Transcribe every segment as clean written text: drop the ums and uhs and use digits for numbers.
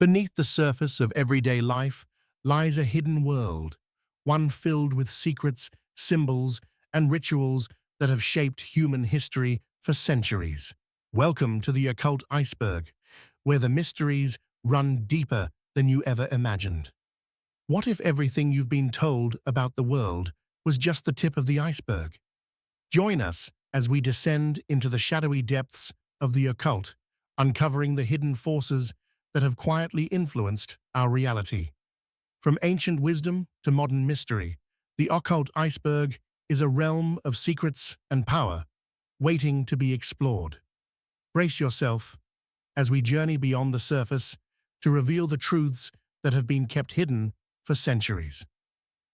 Beneath the surface of everyday life lies a hidden world, one filled with secrets, symbols, and rituals that have shaped human history for centuries. Welcome to the Occult Iceberg, where the mysteries run deeper than you ever imagined. What if everything you've been told about the world was just the tip of the iceberg? Join us as we descend into the shadowy depths of the occult, uncovering the hidden forces that have quietly influenced our reality. From ancient wisdom to modern mystery, the occult iceberg is a realm of secrets and power, waiting to be explored. Brace yourself as we journey beyond the surface to reveal the truths that have been kept hidden for centuries.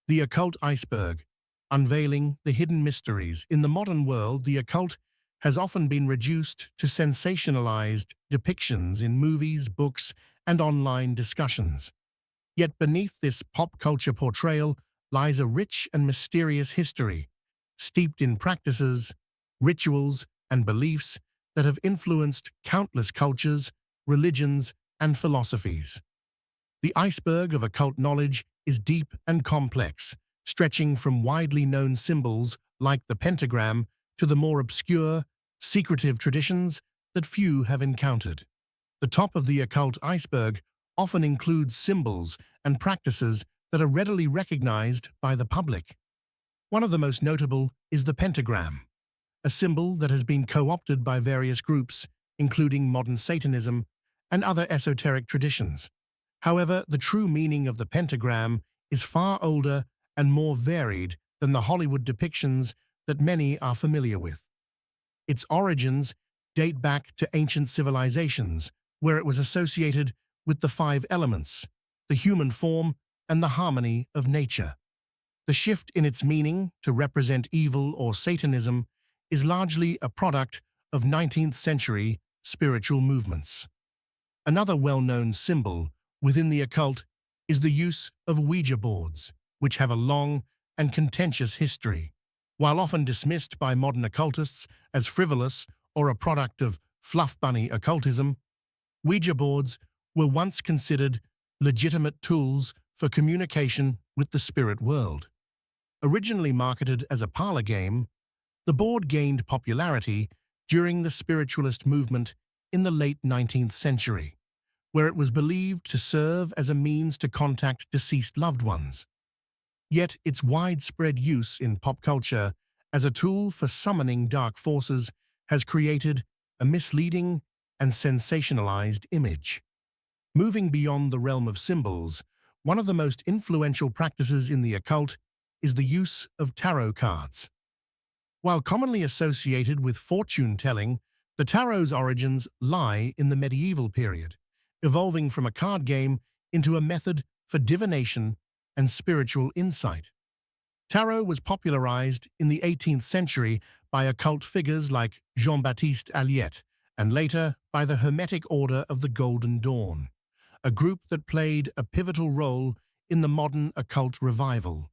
The Occult Iceberg, unveiling the hidden mysteries. In the modern world, the occult has often been reduced to sensationalized depictions in movies, books, and online discussions. Yet beneath this pop culture portrayal lies a rich and mysterious history, steeped in practices, rituals, and beliefs that have influenced countless cultures, religions, and philosophies. The iceberg of occult knowledge is deep and complex, stretching from widely known symbols like the pentagram to the more obscure, secretive traditions that few have encountered. The top of the occult iceberg often includes symbols and practices that are readily recognized by the public. One of the most notable is the pentagram, a symbol that has been co-opted by various groups, including modern Satanism and other esoteric traditions. However, the true meaning of the pentagram is far older and more varied than the Hollywood depictions that many are familiar with. Its origins date back to ancient civilizations, where it was associated with the five elements, the human form, and the harmony of nature. The shift in its meaning to represent evil or Satanism is largely a product of 19th century spiritual movements. Another well-known symbol within the occult is the use of Ouija boards, which have a long and contentious history. While often dismissed by modern occultists as frivolous or a product of fluff bunny occultism, Ouija boards were once considered legitimate tools for communication with the spirit world. Originally marketed as a parlor game, the board gained popularity during the spiritualist movement in the late 19th century, where it was believed to serve as a means to contact deceased loved ones. Yet its widespread use in pop culture as a tool for summoning dark forces has created a misleading and sensationalized image. Moving beyond the realm of symbols, one of the most influential practices in the occult is the use of tarot cards. While commonly associated with fortune-telling, the tarot's origins lie in the medieval period, evolving from a card game into a method for divination and spiritual insight. Tarot was popularized in the 18th century by occult figures like Jean-Baptiste Alliette, and later by the Hermetic Order of the Golden Dawn, a group that played a pivotal role in the modern occult revival.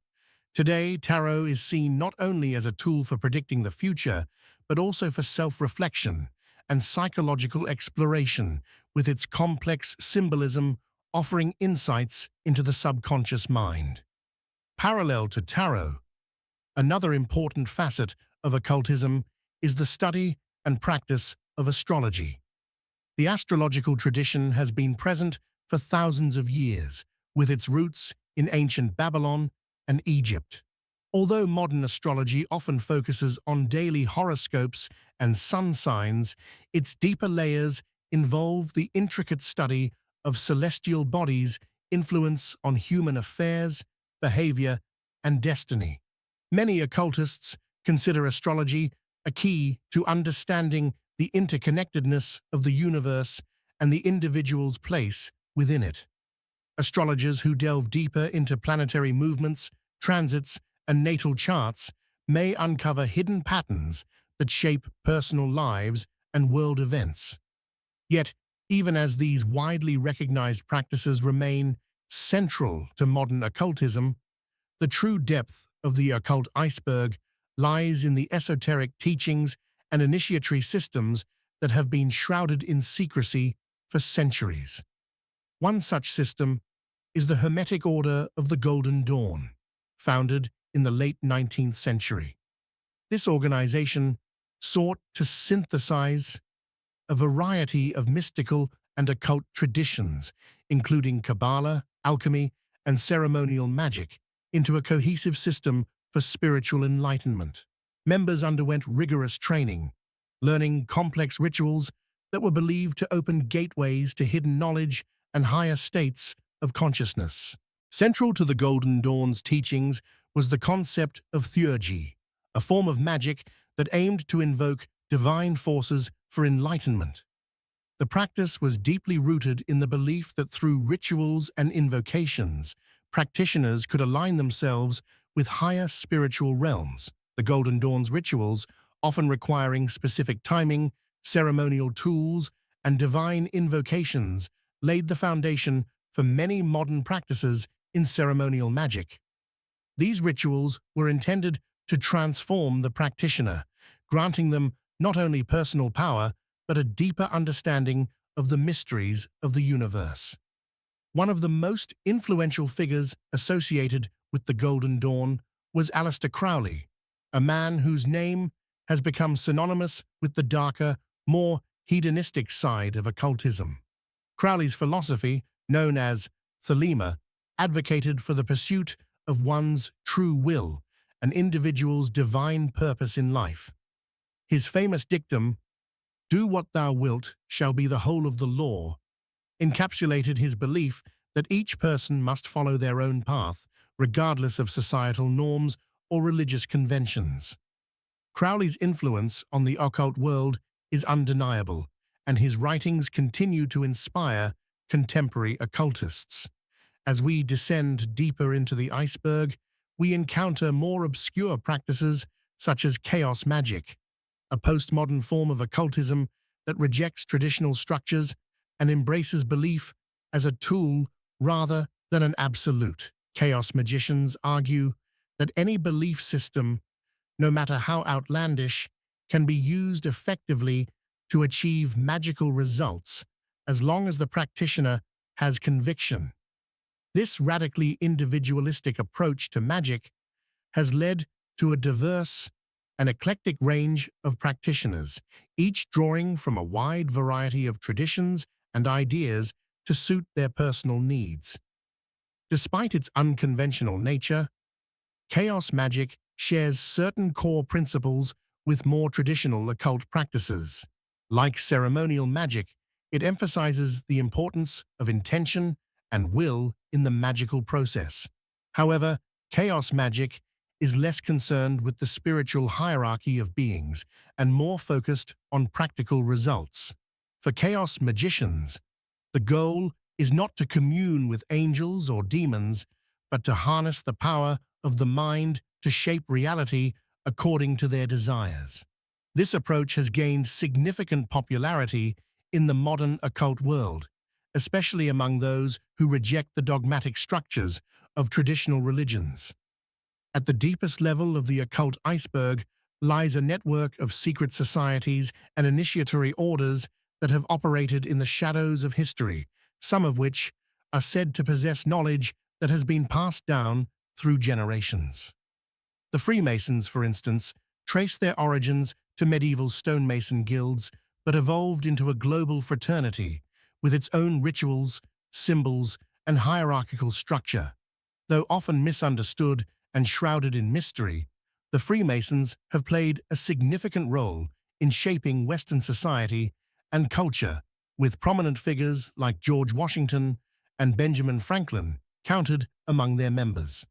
Today, tarot is seen not only as a tool for predicting the future, but also for self-reflection and psychological exploration, with its complex symbolism offering insights into the subconscious mind. Parallel to tarot, another important facet of occultism is the study and practice of astrology. The astrological tradition has been present for thousands of years, with its roots in ancient Babylon and Egypt. Although modern astrology often focuses on daily horoscopes and sun signs, its deeper layers involve the intricate study of celestial bodies' influence on human affairs, behavior, and destiny. Many occultists consider astrology a key to understanding the interconnectedness of the universe and the individual's place within it. Astrologers who delve deeper into planetary movements, transits, and natal charts may uncover hidden patterns that shape personal lives and world events. Yet, even as these widely recognized practices remain central to modern occultism, the true depth of the occult iceberg lies in the esoteric teachings and initiatory systems that have been shrouded in secrecy for centuries. One such system is the Hermetic Order of the Golden Dawn, founded in the late 19th century. This organization sought to synthesize a variety of mystical and occult traditions, including Kabbalah, alchemy, and ceremonial magic, into a cohesive system for spiritual enlightenment. Members underwent rigorous training, learning complex rituals that were believed to open gateways to hidden knowledge and higher states of consciousness. Central to the Golden Dawn's teachings was the concept of theurgy, a form of magic that aimed to invoke divine forces for enlightenment. The practice was deeply rooted in the belief that through rituals and invocations, practitioners could align themselves with higher spiritual realms. The Golden Dawn's rituals, often requiring specific timing, ceremonial tools, and divine invocations, laid the foundation for many modern practices in ceremonial magic. These rituals were intended to transform the practitioner, granting them not only personal power, but a deeper understanding of the mysteries of the universe. One of the most influential figures associated with the Golden Dawn was Aleister Crowley, a man whose name has become synonymous with the darker, more hedonistic side of occultism. Crowley's philosophy, known as Thelema, advocated for the pursuit of one's true will, an individual's divine purpose in life. His famous dictum, "Do what thou wilt shall be the whole of the law," encapsulated his belief that each person must follow their own path, regardless of societal norms or religious conventions. Crowley's influence on the occult world is undeniable, and his writings continue to inspire contemporary occultists. As we descend deeper into the iceberg, we encounter more obscure practices such as chaos magic, a postmodern form of occultism that rejects traditional structures and embraces belief as a tool rather than an absolute. Chaos magicians argue that any belief system, no matter how outlandish, can be used effectively to achieve magical results as long as the practitioner has conviction. This radically individualistic approach to magic has led to a diverse and eclectic range of practitioners, each drawing from a wide variety of traditions and ideas to suit their personal needs. Despite its unconventional nature, chaos magic shares certain core principles with more traditional occult practices. Like ceremonial magic, it emphasizes the importance of intention and will in the magical process. However, chaos magic is less concerned with the spiritual hierarchy of beings and more focused on practical results. For chaos magicians, the goal is not to commune with angels or demons, but to harness the power of the mind to shape reality according to their desires. This approach has gained significant popularity in the modern occult world, especially among those who reject the dogmatic structures of traditional religions. At the deepest level of the occult iceberg lies a network of secret societies and initiatory orders that have operated in the shadows of history, some of which are said to possess knowledge that has been passed down through generations. The Freemasons, for instance, trace their origins to medieval stonemason guilds, but evolved into a global fraternity with its own rituals, symbols, and hierarchical structure. Though often misunderstood and shrouded in mystery, the Freemasons have played a significant role in shaping Western society and culture, with prominent figures like George Washington and Benjamin Franklin counted among their members.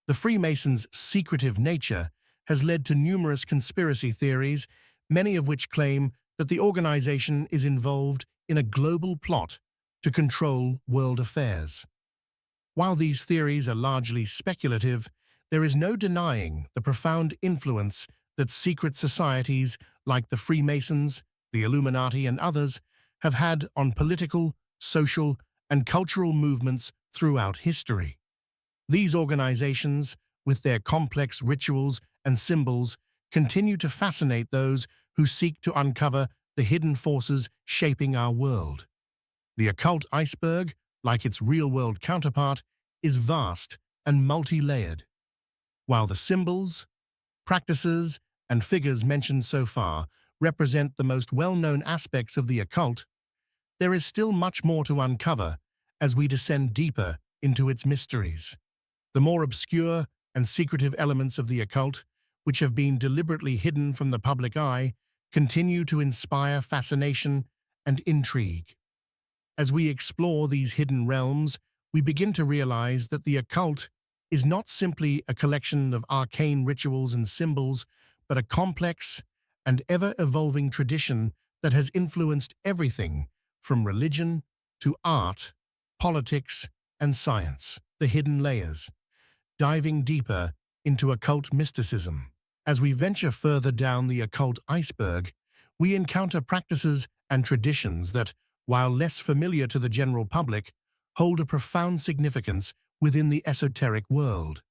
The Freemasons' secretive nature has led to numerous conspiracy theories, many of which claim that the organization is involved in a global plot to control world affairs. While these theories are largely speculative, there is no denying the profound influence that secret societies like the Freemasons, the Illuminati, and others have had on political, social, and cultural movements throughout history. These organizations, with their complex rituals and symbols, continue to fascinate those who seek to uncover the hidden forces shaping our world. The occult iceberg, like its real-world counterpart, is vast and multi-layered. While the symbols, practices, and figures mentioned so far represent the most well-known aspects of the occult, there is still much more to uncover as we descend deeper into its mysteries. The more obscure and secretive elements of the occult, which have been deliberately hidden from the public eye, continue to inspire fascination and intrigue. As we explore these hidden realms, we begin to realize that the occult is not simply a collection of arcane rituals and symbols, but a complex and ever-evolving tradition that has influenced everything from religion to art, politics, and science. The hidden layers. Diving deeper into occult mysticism. As we venture further down the occult iceberg, we encounter practices and traditions that, while less familiar to the general public, hold a profound significance within the esoteric world.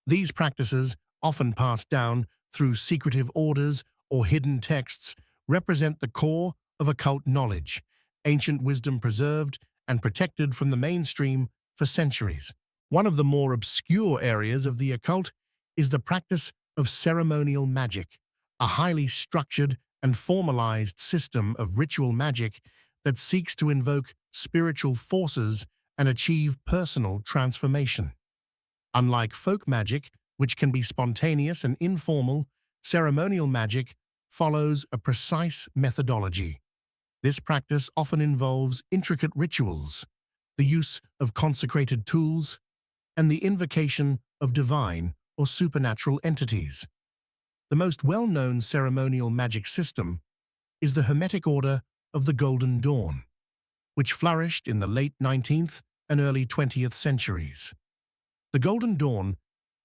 These practices, often passed down through secretive orders or hidden texts, represent the core of occult knowledge, ancient wisdom preserved and protected from the mainstream for centuries. One of the more obscure areas of the occult is the practice of ceremonial magic, a highly structured and formalized system of ritual magic that seeks to invoke spiritual forces and achieve personal transformation. Unlike folk magic, which can be spontaneous and informal, ceremonial magic follows a precise methodology. This practice often involves intricate rituals, the use of consecrated tools, and the invocation of divine or supernatural entities. The most well-known ceremonial magic system is the Hermetic Order of the Golden Dawn, which flourished in the late 19th and early 20th centuries. The Golden Dawn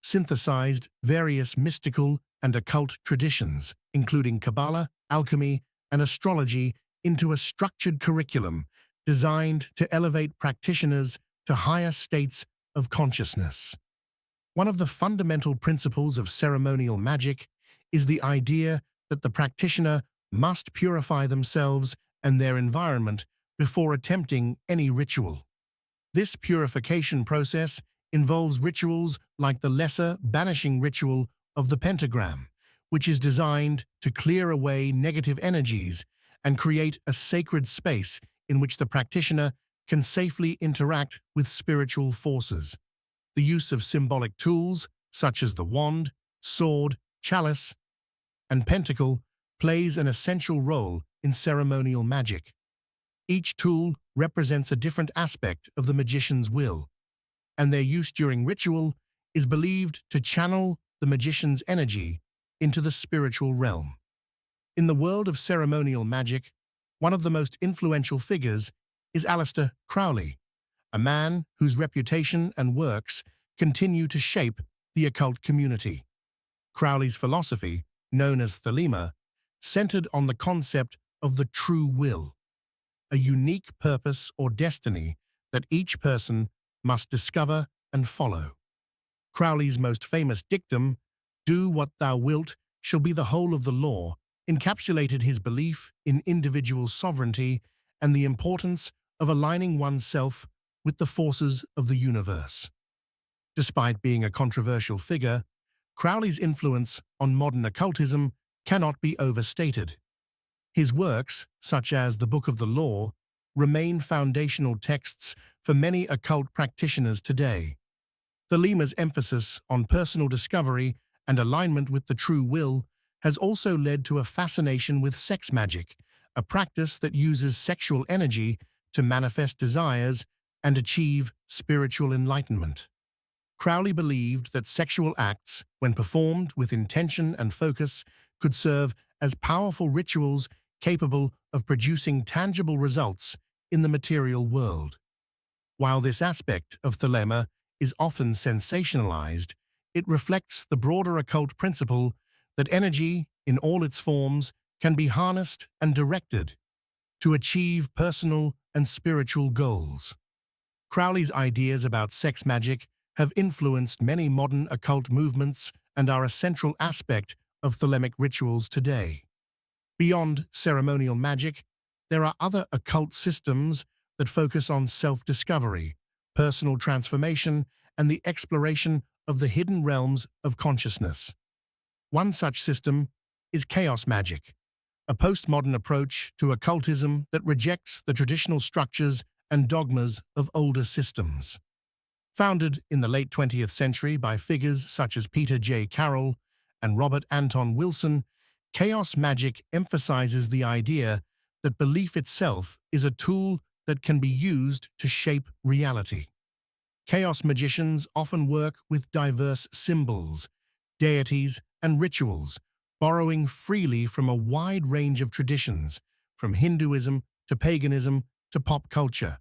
synthesized various mystical and occult traditions, including Kabbalah, alchemy, and astrology, into a structured curriculum designed to elevate practitioners to higher states of consciousness. One of the fundamental principles of ceremonial magic is the idea that the practitioner must purify themselves and their environment before attempting any ritual. This purification process involves rituals like the lesser banishing ritual of the pentagram, which is designed to clear away negative energies and create a sacred space in which the practitioner can safely interact with spiritual forces. The use of symbolic tools, such as the wand, sword, chalice, and pentacle, plays an essential role in ceremonial magic. Each tool represents a different aspect of the magician's will, and their use during ritual is believed to channel the magician's energy into the spiritual realm. In the world of ceremonial magic, one of the most influential figures is Aleister Crowley, a man whose reputation and works continue to shape the occult community. Crowley's philosophy, known as Thelema, centered on the concept of the true will, a unique purpose or destiny that each person must discover and follow. Crowley's most famous dictum, "Do what thou wilt shall be the whole of the law," encapsulated his belief in individual sovereignty and the importance of aligning oneself with the forces of the universe. Despite being a controversial figure, Crowley's influence on modern occultism cannot be overstated. His works, such as the Book of the Law, remain foundational texts for many occult practitioners today. Thelema's emphasis on personal discovery and alignment with the true will has also led to a fascination with sex magic, a practice that uses sexual energy to manifest desires and achieve spiritual enlightenment. Crowley believed that sexual acts, when performed with intention and focus, could serve as powerful rituals capable of producing tangible results in the material world. While this aspect of Thelema is often sensationalized, it reflects the broader occult principle that energy, in all its forms, can be harnessed and directed to achieve personal and spiritual goals. Crowley's ideas about sex magic have influenced many modern occult movements and are a central aspect of Thelemic rituals today. Beyond ceremonial magic, there are other occult systems that focus on self-discovery, personal transformation, and the exploration of the hidden realms of consciousness. One such system is chaos magic, a postmodern approach to occultism that rejects the traditional structures and dogmas of older systems. Founded in the late 20th century by figures such as Peter J. Carroll and Robert Anton Wilson, chaos magic emphasizes the idea that belief itself is a tool that can be used to shape reality. Chaos magicians often work with diverse symbols, deities, and rituals, borrowing freely from a wide range of traditions, from Hinduism to paganism to pop culture.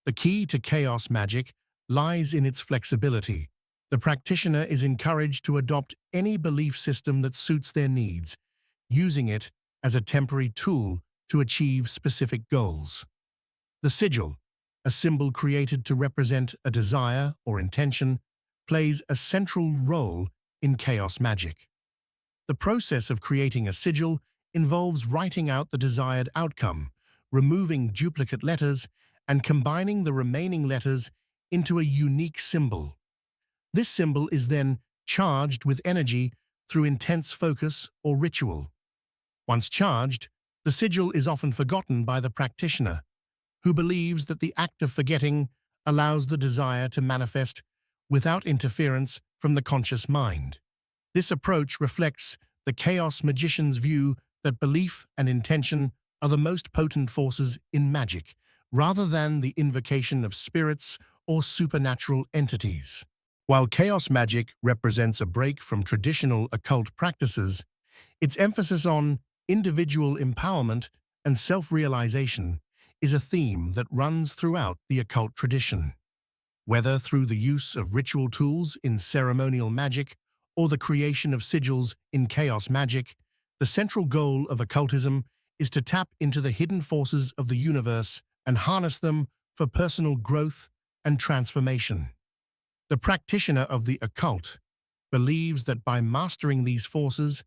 The key to chaos magic lies in its flexibility. The practitioner is encouraged to adopt any belief system that suits their needs, using it as a temporary tool to achieve specific goals. The sigil, a symbol created to represent a desire or intention, plays a central role in chaos magic. The process of creating a sigil involves writing out the desired outcome, removing duplicate letters, and combining the remaining letters into a unique symbol. This symbol is then charged with energy through intense focus or ritual. Once charged, the sigil is often forgotten by the practitioner, who believes that the act of forgetting allows the desire to manifest without interference from the conscious mind. This approach reflects the chaos magician's view that belief and intention are the most potent forces in magic, rather than the invocation of spirits or supernatural entities. While chaos magic represents a break from traditional occult practices, its emphasis on individual empowerment and self-realization is a theme that runs throughout the occult tradition. Whether through the use of ritual tools in ceremonial magic or the creation of sigils in chaos magic, the central goal of occultism is to tap into the hidden forces of the universe and harness them for personal growth and transformation. The practitioner of the occult believes that by mastering these forces,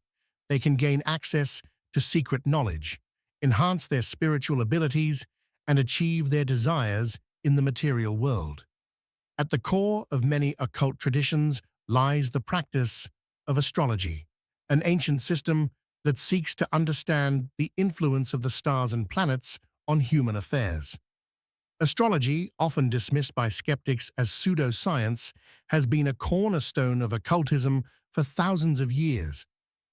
they can gain access to secret knowledge, enhance their spiritual abilities, and achieve their desires in the material world. At the core of many occult traditions lies the practice of astrology, an ancient system that seeks to understand the influence of the stars and planets on human affairs. Astrology, often dismissed by skeptics as pseudoscience, has been a cornerstone of occultism for thousands of years.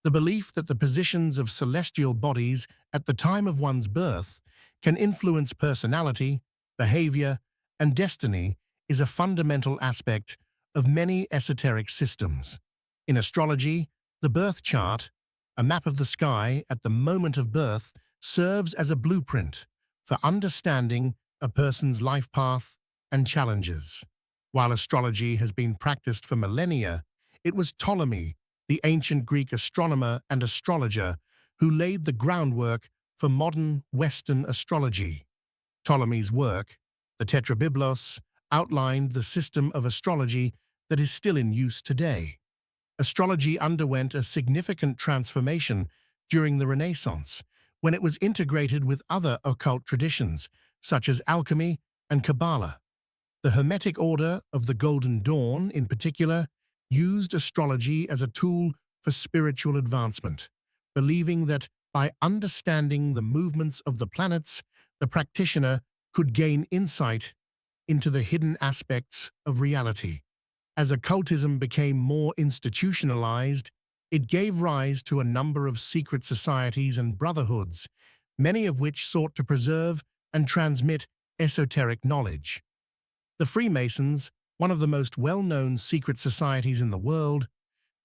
The belief that the positions of celestial bodies at the time of one's birth can influence personality, behavior, and destiny is a fundamental aspect of many esoteric systems. In astrology, the birth chart, a map of the sky at the moment of birth, serves as a blueprint for understanding a person's life path and challenges. While astrology has been practiced for millennia, it was Ptolemy, the ancient Greek astronomer and astrologer, who laid the groundwork for modern Western astrology. Ptolemy's work, the Tetrabiblos, outlined the system of astrology that is still in use today. Astrology underwent a significant transformation during the Renaissance, when it was integrated with other occult traditions, such as alchemy and Kabbalah. The Hermetic Order of the Golden Dawn, in particular, used astrology as a tool for spiritual advancement, believing that by understanding the movements of the planets, the practitioner could gain insight into the hidden aspects of reality. As occultism became more institutionalized, it gave rise to a number of secret societies and brotherhoods, many of which sought to preserve and transmit esoteric knowledge. The Freemasons, one of the most well-known secret societies in the world,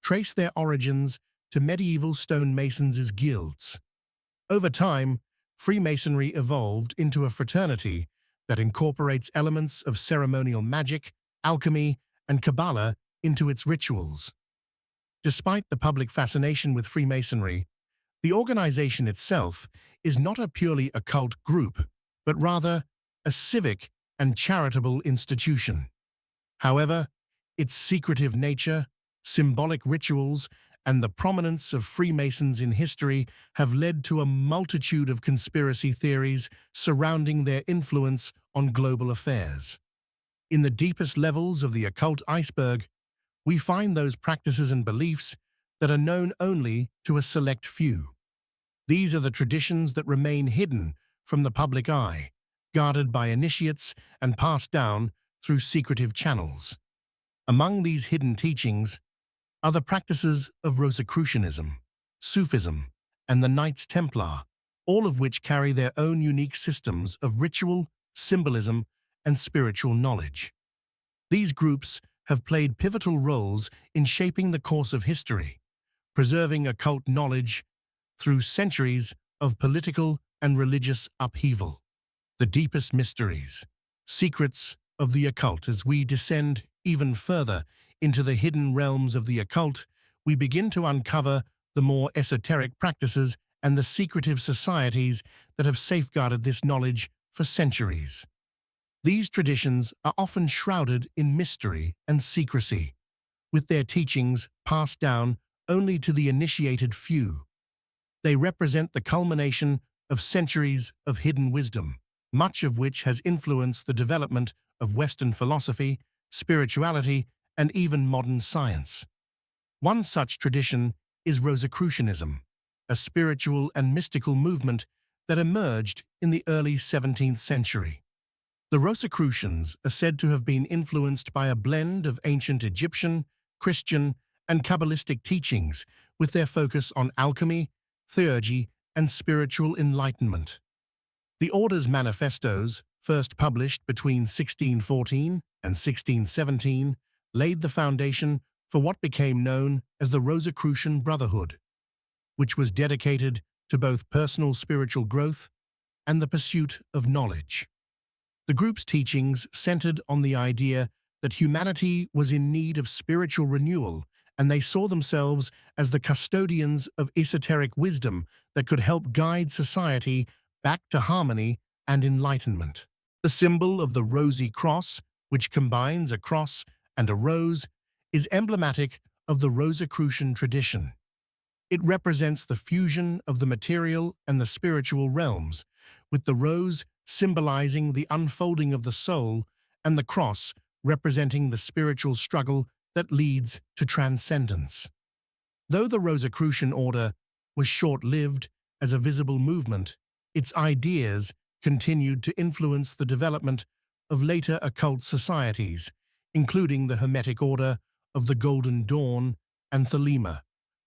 trace their origins to medieval stonemasons' guilds. Over time, Freemasonry evolved into a fraternity that incorporates elements of ceremonial magic, alchemy, and Kabbalah into its rituals. Despite the public fascination with Freemasonry, the organization itself is not a purely occult group, but rather a civic and charitable institution. However, its secretive nature, symbolic rituals, and the prominence of Freemasons in history have led to a multitude of conspiracy theories surrounding their influence on global affairs. In the deepest levels of the occult iceberg, we find those practices and beliefs that are known only to a select few. These are the traditions that remain hidden from the public eye, guarded by initiates and passed down through secretive channels. Among these hidden teachings are the practices of Rosicrucianism, Sufism, and the Knights Templar, all of which carry their own unique systems of ritual, symbolism, and spiritual knowledge. These groups have played pivotal roles in shaping the course of history, preserving occult knowledge through centuries of political and religious upheaval. The deepest mysteries, secrets of the occult. As we descend even further into the hidden realms of the occult, we begin to uncover the more esoteric practices and the secretive societies that have safeguarded this knowledge for centuries. These traditions are often shrouded in mystery and secrecy, with their teachings passed down only to the initiated few. They represent the culmination of centuries of hidden wisdom, much of which has influenced the development of Western philosophy, spirituality, and even modern science. One such tradition is Rosicrucianism, a spiritual and mystical movement that emerged in the early 17th century. The Rosicrucians are said to have been influenced by a blend of ancient Egyptian, Christian, and Kabbalistic teachings, with their focus on alchemy, theurgy, and spiritual enlightenment. The order's manifestos, first published between 1614 and 1617, laid the foundation for what became known as the Rosicrucian Brotherhood, which was dedicated to both personal spiritual growth and the pursuit of knowledge. The group's teachings centered on the idea that humanity was in need of spiritual renewal, and they saw themselves as the custodians of esoteric wisdom that could help guide society back to harmony and enlightenment. The symbol of the rosy cross, which combines a cross and a rose, is emblematic of the Rosicrucian tradition. It represents the fusion of the material and the spiritual realms, with the rose symbolizing the unfolding of the soul and the cross representing the spiritual struggle that leads to transcendence. Though the Rosicrucian order was short-lived as a visible movement, its ideas continued to influence the development of later occult societies, including the Hermetic Order of the Golden Dawn and Thelema,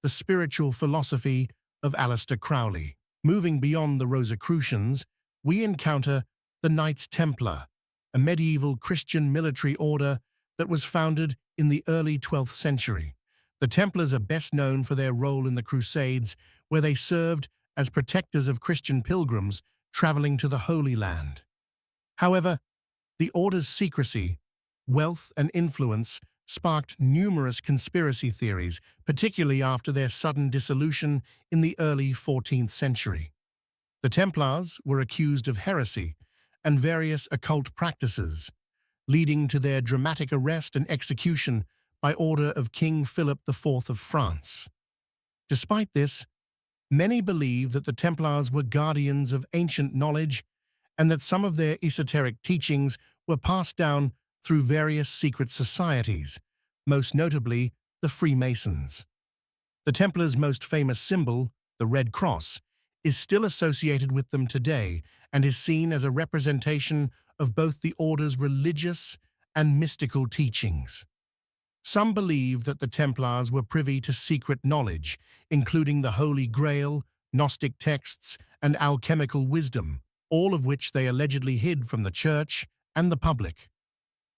the spiritual philosophy of Aleister Crowley. Moving beyond the Rosicrucians, we encounter the Knights Templar, a medieval Christian military order that was founded in the early 12th century. The Templars are best known for their role in the Crusades, where they served as protectors of Christian pilgrims traveling to the Holy Land. However, the order's secrecy, wealth, and influence sparked numerous conspiracy theories, particularly after their sudden dissolution in the early 14th century. The Templars were accused of heresy and various occult practices, leading to their dramatic arrest and execution by order of King Philip IV of France. Despite this, many believe that the Templars were guardians of ancient knowledge and that some of their esoteric teachings were passed down through various secret societies, most notably the Freemasons. The Templars' most famous symbol, the Red Cross, is still associated with them today and is seen as a representation of both the order's religious and mystical teachings. Some believe that the Templars were privy to secret knowledge, including the Holy Grail, Gnostic texts, and alchemical wisdom, all of which they allegedly hid from the Church and the public.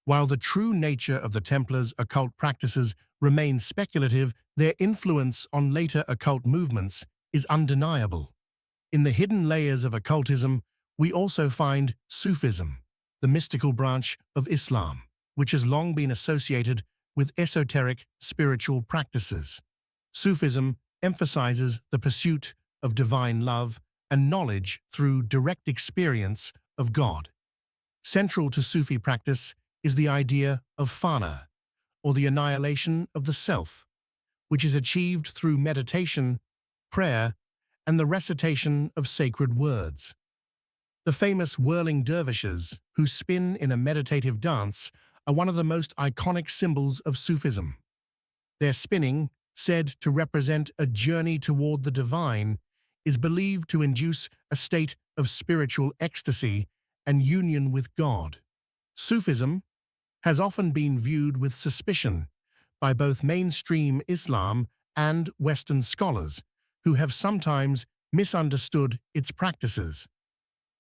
While the true nature of the Templars' occult practices remains speculative, their influence on later occult movements is undeniable. In the hidden layers of occultism, we also find Sufism, the mystical branch of Islam, which has long been associated with esoteric spiritual practices. Sufism emphasizes the pursuit of divine love and knowledge through direct experience of God. Central to Sufi practice is the idea of fana, or the annihilation of the self, which is achieved through meditation, prayer, and the recitation of sacred words. The famous whirling dervishes, who spin in a meditative dance, are one of the most iconic symbols of Sufism. Their spinning, said to represent a journey toward the divine, is believed to induce a state of spiritual ecstasy and union with God. Sufism has often been viewed with suspicion by both mainstream Islam and Western scholars, who have sometimes misunderstood its practices.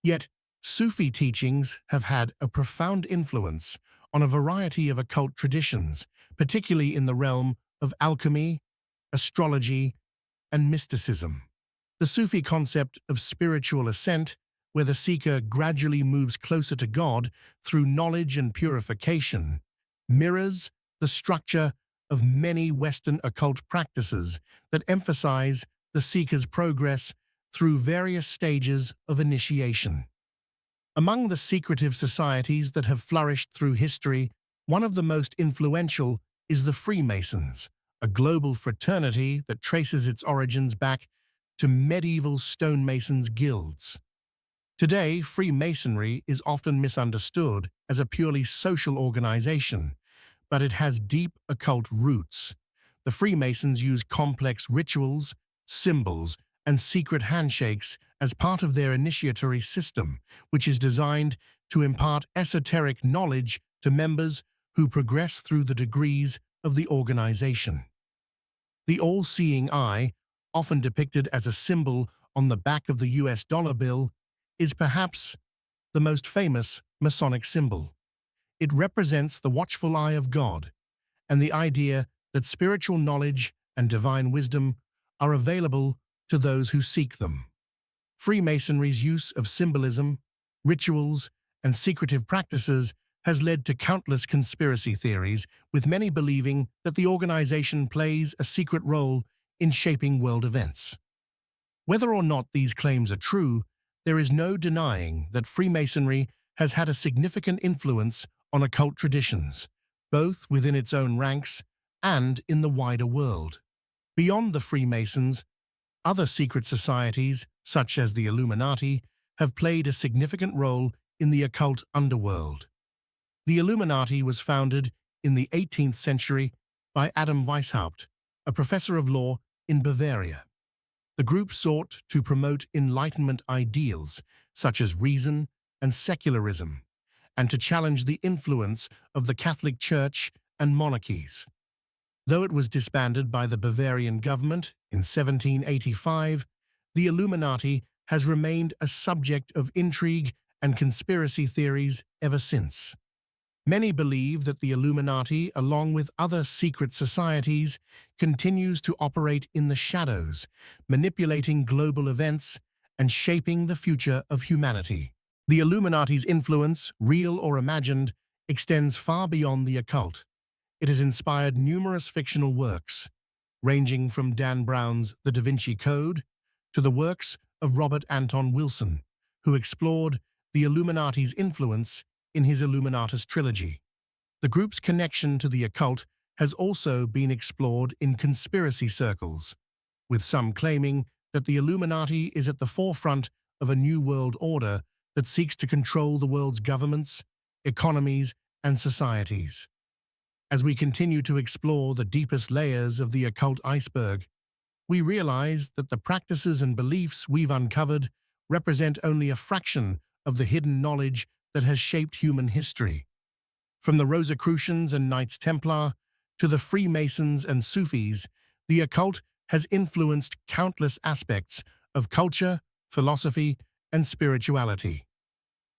Yet, Sufi teachings have had a profound influence on a variety of occult traditions, particularly in the realm of alchemy, astrology, and mysticism. The Sufi concept of spiritual ascent, where the seeker gradually moves closer to God through knowledge and purification, mirrors the structure of many Western occult practices that emphasize the seeker's progress through various stages of initiation. Among the secretive societies that have flourished through history, one of the most influential is the Freemasons, a global fraternity that traces its origins back to medieval stonemasons' guilds. Today, Freemasonry is often misunderstood as a purely social organization, but it has deep occult roots. The Freemasons use complex rituals, symbols, and secret handshakes as part of their initiatory system, which is designed to impart esoteric knowledge to members who progress through the degrees of the organization. The all-seeing eye, often depicted as a symbol on the back of the US dollar bill, is perhaps the most famous Masonic symbol. It represents the watchful eye of God and the idea that spiritual knowledge and divine wisdom are available to those who seek them. Freemasonry's use of symbolism, rituals, and secretive practices has led to countless conspiracy theories, with many believing that the organization plays a secret role in shaping world events. Whether or not these claims are true, there is no denying that Freemasonry has had a significant influence on occult traditions, both within its own ranks and in the wider world. Beyond the Freemasons, other secret societies, such as the Illuminati, have played a significant role in the occult underworld. The Illuminati was founded in the 18th century by Adam Weishaupt, a professor of law in Bavaria. The group sought to promote Enlightenment ideals, such as reason and secularism, and to challenge the influence of the Catholic Church and monarchies. Though it was disbanded by the Bavarian government in 1785, the Illuminati has remained a subject of intrigue and conspiracy theories ever since. Many believe that the Illuminati, along with other secret societies, continues to operate in the shadows, manipulating global events and shaping the future of humanity. The Illuminati's influence, real or imagined, extends far beyond the occult. It has inspired numerous fictional works, ranging from Dan Brown's The Da Vinci Code to the works of Robert Anton Wilson, who explored the Illuminati's influence in his Illuminatus trilogy. The group's connection to the occult has also been explored in conspiracy circles, with some claiming that the Illuminati is at the forefront of a new world order that seeks to control the world's governments, economies, and societies. As we continue to explore the deepest layers of the occult iceberg, we realize that the practices and beliefs we've uncovered represent only a fraction of the hidden knowledge that has shaped human history. From the Rosicrucians and Knights Templar to the Freemasons and Sufis, the occult has influenced countless aspects of culture, philosophy, and spirituality.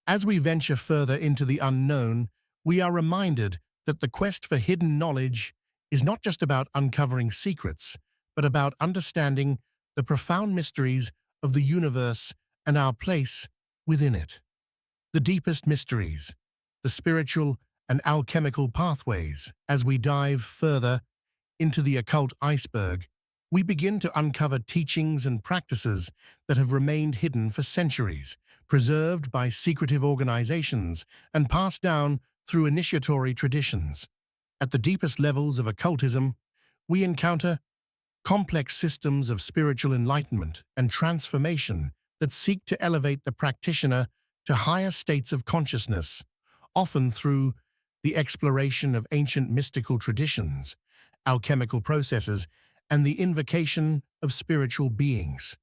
As we venture further into the unknown, we are reminded that the quest for hidden knowledge is not just about uncovering secrets, but about understanding the profound mysteries of the universe and our place within it. The deepest mysteries, the spiritual and alchemical pathways. As we dive further into the occult iceberg, we begin to uncover teachings and practices that have remained hidden for centuries, preserved by secretive organizations and passed down through initiatory traditions. At the deepest levels of occultism, we encounter complex systems of spiritual enlightenment and transformation that seek to elevate the practitioner to higher states of consciousness, often through the exploration of ancient mystical traditions, alchemical processes, and the invocation of spiritual beings.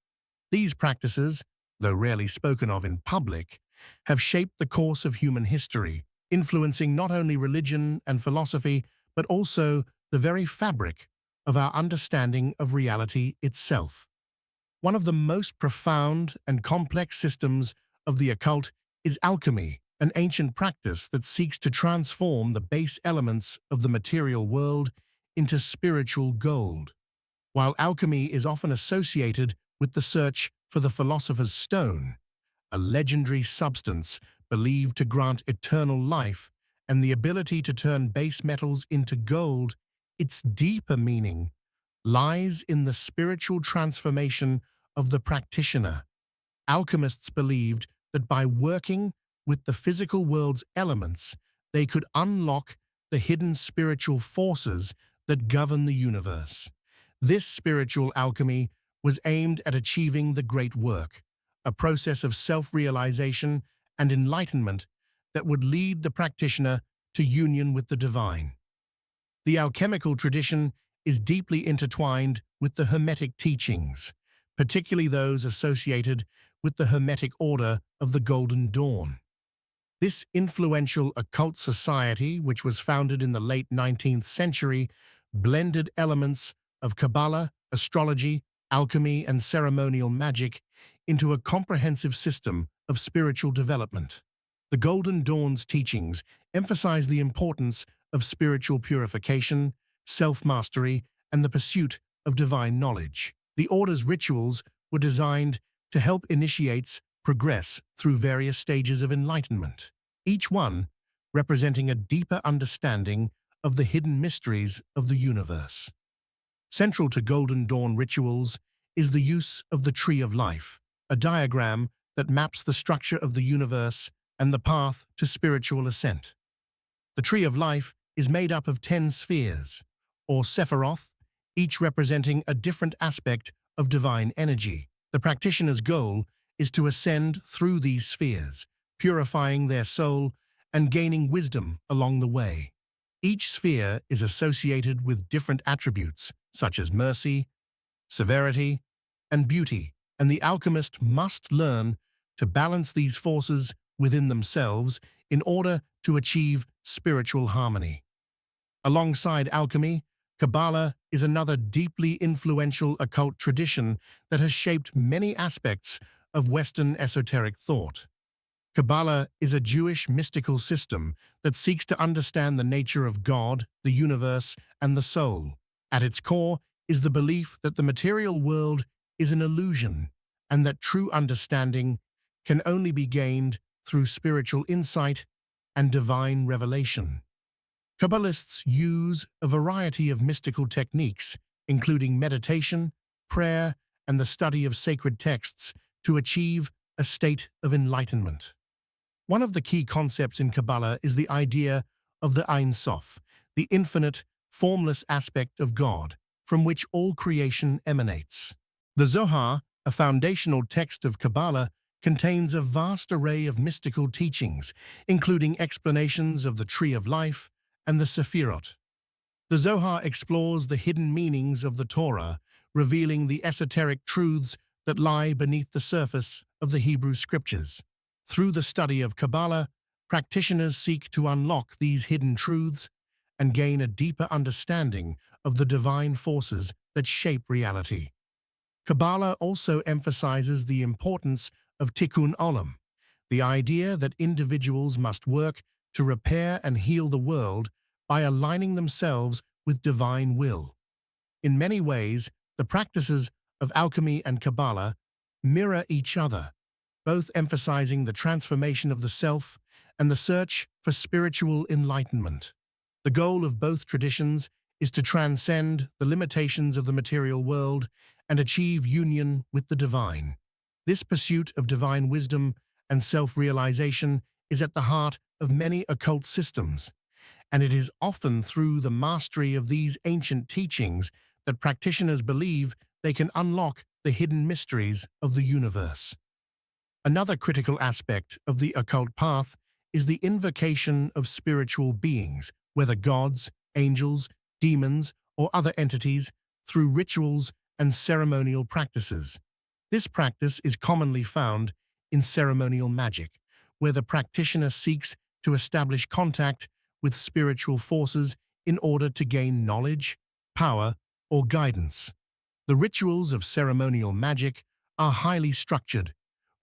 These practices, though rarely spoken of in public, have shaped the course of human history, influencing not only religion and philosophy, but also the very fabric of our understanding of reality itself. One of the most profound and complex systems of the occult is alchemy, an ancient practice that seeks to transform the base elements of the material world into spiritual gold. While alchemy is often associated with the search for the philosopher's stone, a legendary substance believed to grant eternal life and the ability to turn base metals into gold, its deeper meaning lies in the spiritual transformation of the practitioner. Alchemists believed that by working with the physical world's elements, they could unlock the hidden spiritual forces that govern the universe. This spiritual alchemy was aimed at achieving the great work, a process of self-realization and enlightenment that would lead the practitioner to union with the divine. The alchemical tradition is deeply intertwined with the Hermetic teachings, particularly those associated with the Hermetic Order of the Golden Dawn. This influential occult society, which was founded in the late 19th century, blended elements of Kabbalah, astrology, alchemy, and ceremonial magic into a comprehensive system of spiritual development. The Golden Dawn's teachings emphasize the importance of spiritual purification, self-mastery, and the pursuit of divine knowledge. The order's rituals were designed to help initiates progress through various stages of enlightenment, each one representing a deeper understanding of the hidden mysteries of the universe. Central to Golden Dawn rituals is the use of the Tree of Life, a diagram that maps the structure of the universe and the path to spiritual ascent. The Tree of Life is made up of 10 spheres, or Sephiroth, each representing a different aspect of divine energy. The practitioner's goal is to ascend through these spheres, purifying their soul and gaining wisdom along the way. Each sphere is associated with different attributes, such as mercy, severity, and beauty, and the alchemist must learn to balance these forces within themselves in order to achieve spiritual harmony. Alongside alchemy, Kabbalah is another deeply influential occult tradition that has shaped many aspects of Western esoteric thought. Kabbalah is a Jewish mystical system that seeks to understand the nature of God, the universe, and the soul. At its core is the belief that the material world is an illusion and that true understanding can only be gained through spiritual insight and divine revelation. Kabbalists use a variety of mystical techniques, including meditation, prayer, and the study of sacred texts, to achieve a state of enlightenment. One of the key concepts in Kabbalah is the idea of the Ein Sof, the infinite, formless aspect of God, from which all creation emanates. The Zohar, a foundational text of Kabbalah, contains a vast array of mystical teachings, including explanations of the Tree of Life and the Sephirot. The Zohar explores the hidden meanings of the Torah, revealing the esoteric truths that lie beneath the surface of the Hebrew Scriptures. Through the study of Kabbalah, practitioners seek to unlock these hidden truths and gain a deeper understanding of the divine forces that shape reality. Kabbalah also emphasizes the importance of tikkun olam, the idea that individuals must work to repair and heal the world by aligning themselves with divine will. In many ways, the practices of alchemy and Kabbalah mirror each other, both emphasizing the transformation of the self and the search for spiritual enlightenment. The goal of both traditions is to transcend the limitations of the material world and achieve union with the divine. This pursuit of divine wisdom and self-realization is at the heart of many occult systems, and it is often through the mastery of these ancient teachings that practitioners believe they can unlock the hidden mysteries of the universe. Another critical aspect of the occult path is the invocation of spiritual beings, whether gods, angels, demons, or other entities, through rituals and ceremonial practices. This practice is commonly found in ceremonial magic, where the practitioner seeks to establish contact with spiritual forces in order to gain knowledge, power, or guidance. The rituals of ceremonial magic are highly structured,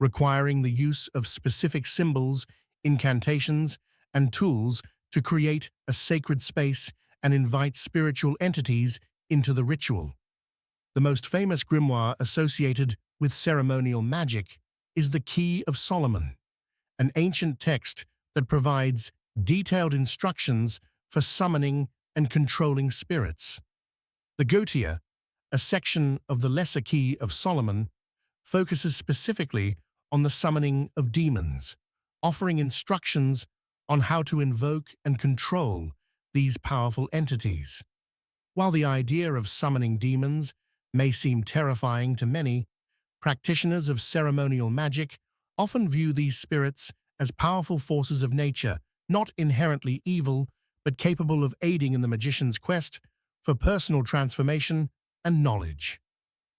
requiring the use of specific symbols, incantations, and tools to create a sacred space and invite spiritual entities into the ritual. The most famous grimoire associated with ceremonial magic is the Key of Solomon, an ancient text that provides detailed instructions for summoning and controlling spirits. The Gotia, a section of the Lesser Key of Solomon, focuses specifically on the summoning of demons, offering instructions on how to invoke and control these powerful entities. While the idea of summoning demons may seem terrifying to many, practitioners of ceremonial magic often view these spirits as powerful forces of nature, not inherently evil, but capable of aiding in the magician's quest for personal transformation and knowledge.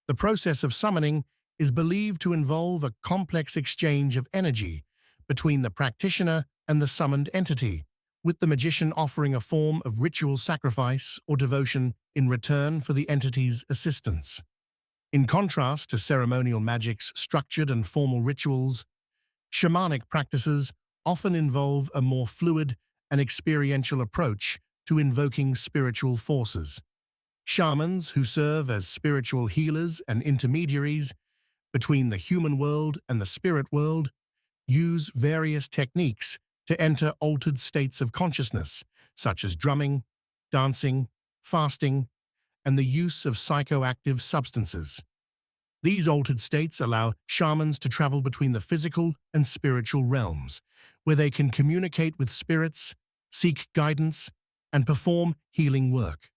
The process of summoning is believed to involve a complex exchange of energy between the practitioner and the summoned entity, with the magician offering a form of ritual sacrifice or devotion in return for the entity's assistance. In contrast to ceremonial magic's structured and formal rituals, shamanic practices often involve a more fluid and experiential approach to invoking spiritual forces. Shamans, who serve as spiritual healers and intermediaries between the human world and the spirit world, use various techniques to enter altered states of consciousness, such as drumming, dancing, fasting, and the use of psychoactive substances. These altered states allow shamans to travel between the physical and spiritual realms, where they can communicate with spirits, seek guidance, and perform healing work.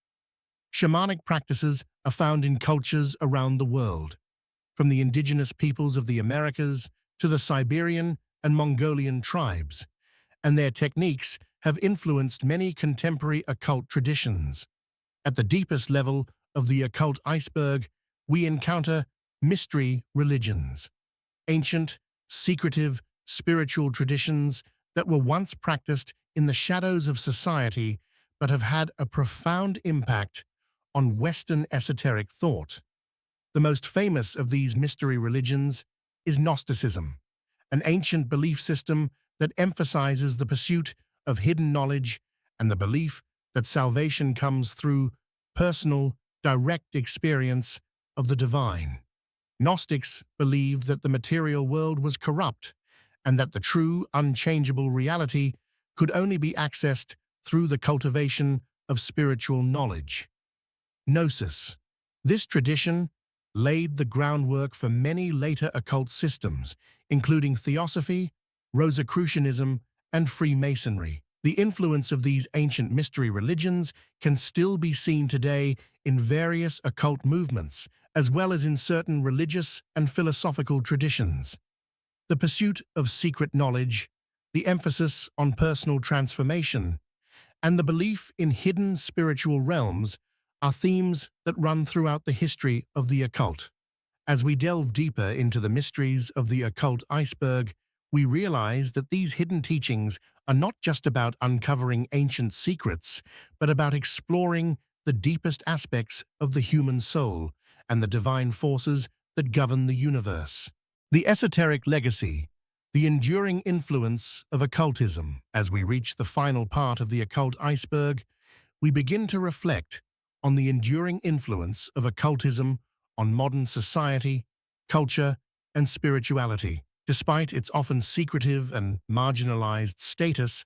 Shamanic practices are found in cultures around the world, from the indigenous peoples of the Americas to the Siberian and Mongolian tribes, and their techniques have influenced many contemporary occult traditions. At the deepest level of the occult iceberg, we encounter mystery religions, ancient, secretive, spiritual traditions that were once practiced in the shadows of society but have had a profound impact on Western esoteric thought. The most famous of these mystery religions is Gnosticism, an ancient belief system that emphasizes the pursuit of hidden knowledge and the belief that salvation comes through personal, direct experience of the divine. Gnostics believed that the material world was corrupt and that the true, unchangeable reality could only be accessed through the cultivation of spiritual knowledge. Gnosis. This tradition laid the groundwork for many later occult systems, including Theosophy, Rosicrucianism, and Freemasonry. The influence of these ancient mystery religions can still be seen today in various occult movements, as well as in certain religious and philosophical traditions. The pursuit of secret knowledge, the emphasis on personal transformation, and the belief in hidden spiritual realms are themes that run throughout the history of the occult. As we delve deeper into the mysteries of the occult iceberg, we realize that these hidden teachings are not just about uncovering ancient secrets, but about exploring the deepest aspects of the human soul and the divine forces that govern the universe. The esoteric legacy, the enduring influence of occultism. As we reach the final part of the occult iceberg, we begin to reflect on the enduring influence of occultism on modern society, culture, and spirituality. Despite its often secretive and marginalized status,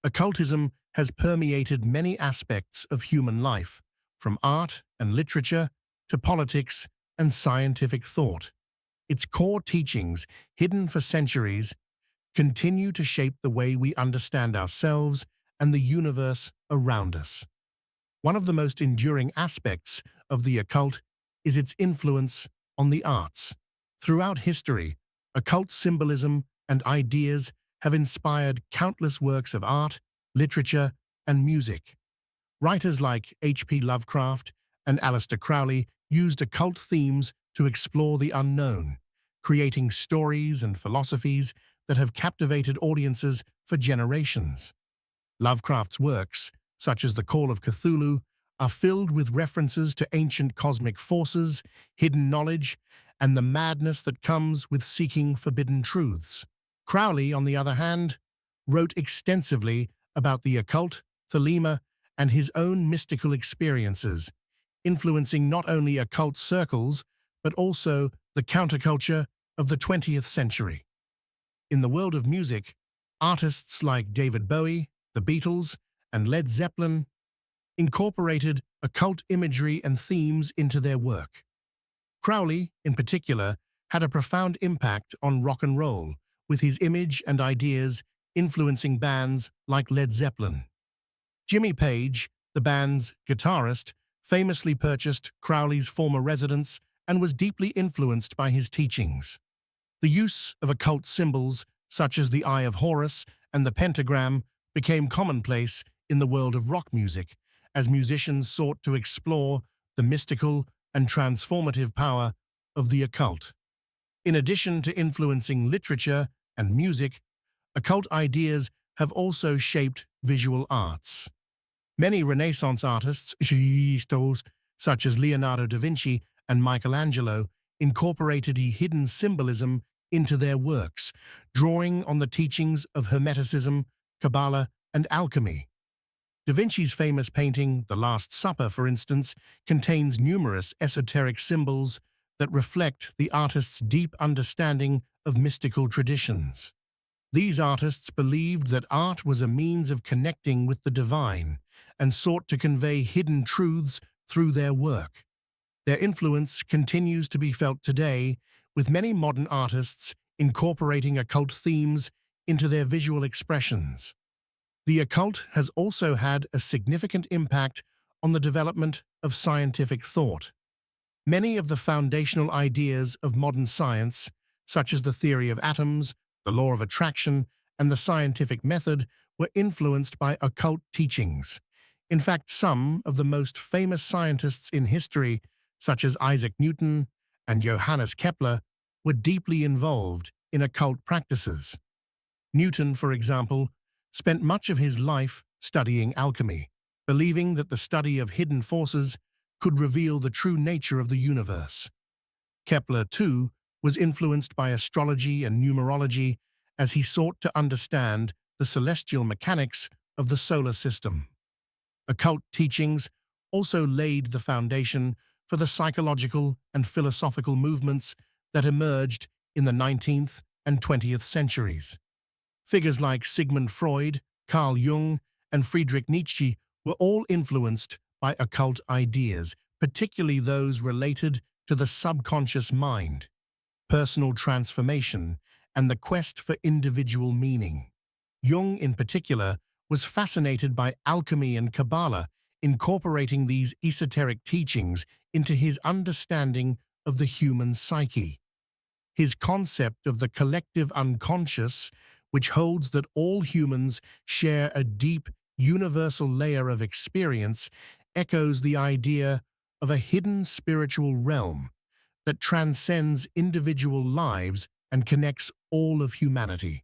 occultism has permeated many aspects of human life, from art and literature to politics and scientific thought. Its core teachings, hidden for centuries, continue to shape the way we understand ourselves and the universe around us. One of the most enduring aspects of the occult is its influence on the arts. Throughout history, Occult symbolism and ideas have inspired countless works of art, literature, and music. Writers like H.P. Lovecraft and Aleister Crowley used occult themes to explore the unknown, creating stories and philosophies that have captivated audiences for generations. Lovecraft's works, such as The Call of Cthulhu, are filled with references to ancient cosmic forces, hidden knowledge, and the madness that comes with seeking forbidden truths. Crowley, on the other hand, wrote extensively about the occult, thelema, and his own mystical experiences, influencing not only occult circles, but also the counterculture of the 20th century. In the world of music, artists like David Bowie, the Beatles, and Led Zeppelin incorporated occult imagery and themes into their work. Crowley, in particular, had a profound impact on rock and roll, with his image and ideas influencing bands like Led Zeppelin. Jimmy Page, the band's guitarist, famously purchased Crowley's former residence and was deeply influenced by his teachings. The use of occult symbols, such as the Eye of Horus and the pentagram, became commonplace in the world of rock music, as musicians sought to explore the mystical and transformative power of the occult. In addition to influencing literature and music, occult ideas have also shaped visual arts. Many Renaissance artists, such as Leonardo da Vinci and Michelangelo, incorporated hidden symbolism into their works, drawing on the teachings of Hermeticism, Kabbalah, and alchemy. Da Vinci's famous painting, The Last Supper, for instance, contains numerous esoteric symbols that reflect the artist's deep understanding of mystical traditions. These artists believed that art was a means of connecting with the divine and sought to convey hidden truths through their work. Their influence continues to be felt today, with many modern artists incorporating occult themes into their visual expressions. The occult has also had a significant impact on the development of scientific thought. Many of the foundational ideas of modern science, such as the theory of atoms, the law of attraction, and the scientific method, were influenced by occult teachings. In fact, some of the most famous scientists in history, such as Isaac Newton and Johannes Kepler, were deeply involved in occult practices. Newton, for example, spent much of his life studying alchemy, believing that the study of hidden forces could reveal the true nature of the universe. Kepler, too, was influenced by astrology and numerology as he sought to understand the celestial mechanics of the solar system. Occult teachings also laid the foundation for the psychological and philosophical movements that emerged in the 19th and 20th centuries. Figures like Sigmund Freud, Carl Jung, and Friedrich Nietzsche were all influenced by occult ideas, particularly those related to the subconscious mind, personal transformation, and the quest for individual meaning. Jung, in particular, was fascinated by alchemy and Kabbalah, incorporating these esoteric teachings into his understanding of the human psyche. His concept of the collective unconscious, which holds that all humans share a deep, universal layer of experience, echoes the idea of a hidden spiritual realm that transcends individual lives and connects all of humanity.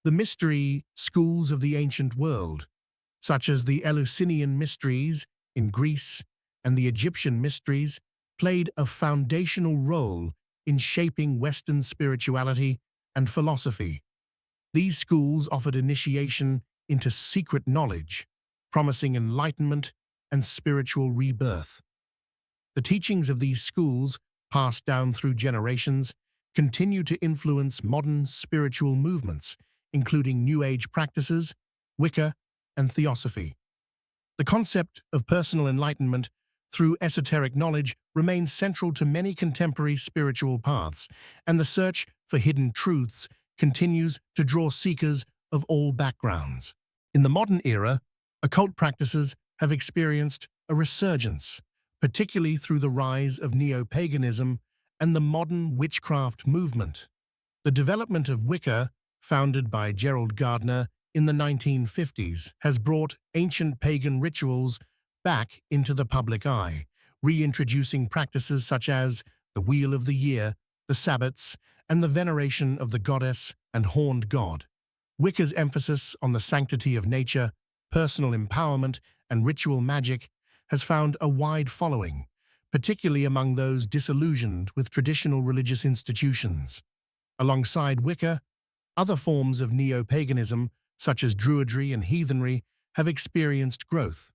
The mystery schools of the ancient world, such as the Eleusinian mysteries in Greece and the Egyptian mysteries, played a foundational role in shaping Western spirituality and philosophy. These schools offered initiation into secret knowledge, promising enlightenment and spiritual rebirth. The teachings of these schools, passed down through generations, continue to influence modern spiritual movements, including New Age practices, Wicca, and Theosophy. The concept of personal enlightenment through esoteric knowledge remains central to many contemporary spiritual paths, and the search for hidden truths continues to draw seekers of all backgrounds. In the modern era, occult practices have experienced a resurgence, particularly through the rise of neo-paganism and the modern witchcraft movement. The development of Wicca, founded by Gerald Gardner in the 1950s, has brought ancient pagan rituals back into the public eye, reintroducing practices such as the Wheel of the Year, the Sabbats, and the veneration of the goddess and horned god. Wicca's emphasis on the sanctity of nature, personal empowerment, and ritual magic has found a wide following, particularly among those disillusioned with traditional religious institutions. Alongside Wicca, other forms of neo-paganism, such as Druidry and heathenry, have experienced growth.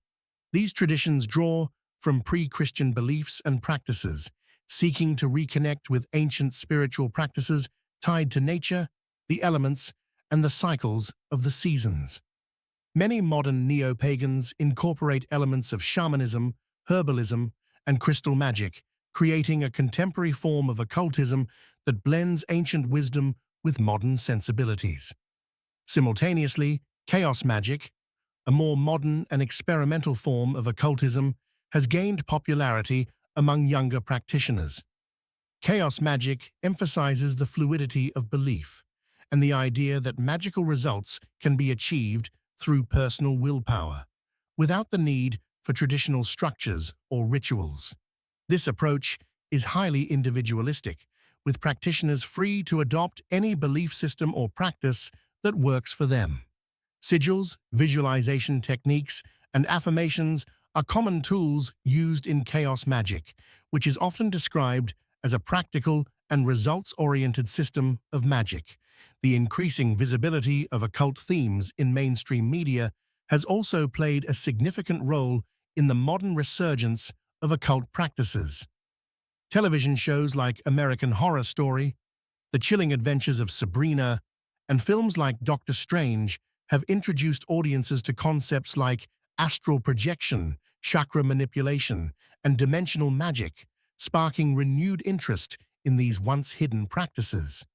These traditions draw from pre-Christian beliefs and practices, seeking to reconnect with ancient spiritual practices tied to nature, the elements, and the cycles of the seasons. Many modern neo-pagans incorporate elements of shamanism, herbalism, and crystal magic, creating a contemporary form of occultism that blends ancient wisdom with modern sensibilities. Simultaneously, chaos magic, a more modern and experimental form of occultism, has gained popularity among younger practitioners. Chaos magic emphasizes the fluidity of belief and the idea that magical results can be achieved through personal willpower, without the need for traditional structures or rituals. This approach is highly individualistic, with practitioners free to adopt any belief system or practice that works for them. Sigils, visualization techniques, and affirmations are common tools used in chaos magic, which is often described as a practical and results-oriented system of magic. The increasing visibility of occult themes in mainstream media has also played a significant role in the modern resurgence of occult practices. Television shows like American Horror Story, The Chilling Adventures of Sabrina, and films like Doctor Strange have introduced audiences to concepts like astral projection, chakra manipulation, and dimensional magic, sparking renewed interest in these once-hidden practices.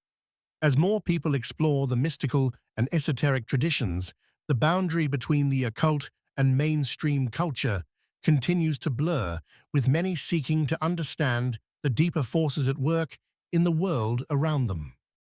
As more people explore the mystical and esoteric traditions, the boundary between the occult and mainstream culture continues to blur, with many seeking to understand the deeper forces at work in the world around them.